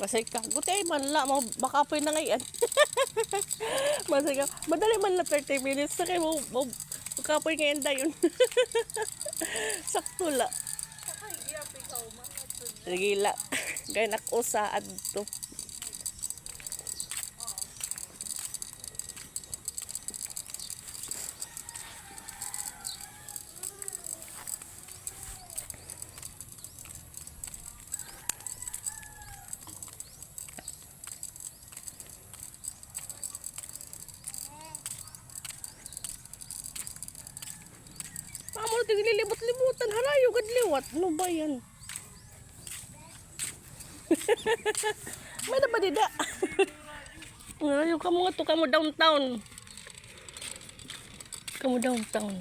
Masay ka. Gutay man la. Makapoy na ngayon. Masay ka. Madali man la 30 minutes. Sakay mo. Makapoy ngayon dayon. Sakto la. Sige la. Gaya nakusaad to. Amo tingin lilimot-limutan halayo gad liwat. Ano ba yan? May na ba dida? Halayo ka mo nga to. Kamu downtown. Kamu downtown.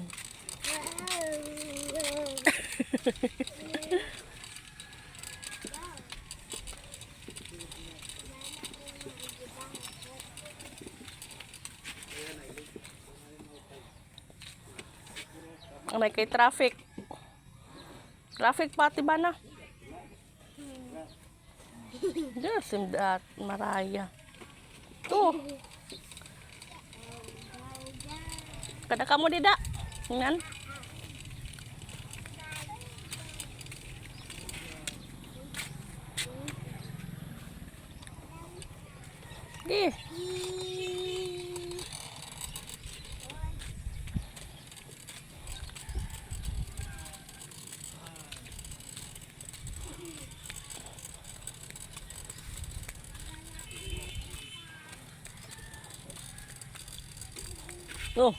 May kay traffic. Traffic pati ba na? Yes, that Maraya. To. Kada kamu dida. Yan. Di. Oh.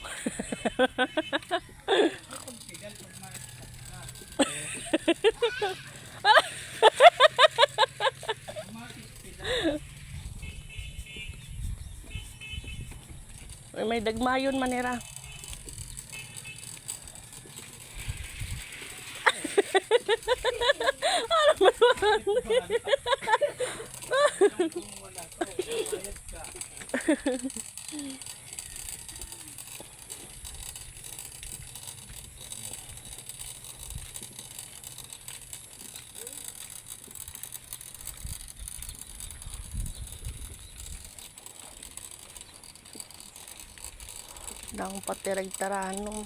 May dagmayon manira. Dang patirag tarano.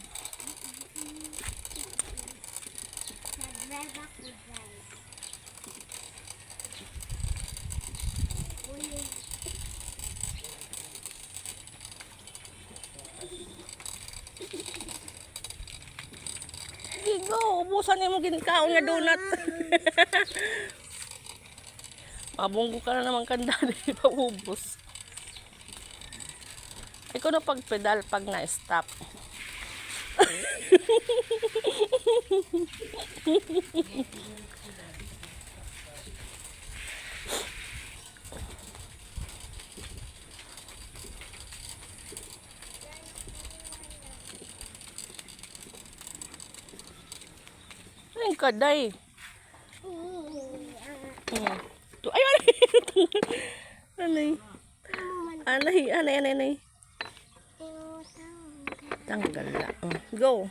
Go, ubusan mo ginkaon nga donut. Mabunggo ka na naman kanda di paubos. Ikaw na pag-pedal pag na-stop. Ayun ka, day. Ayun! Anay. Anay. Tanggal na. Go.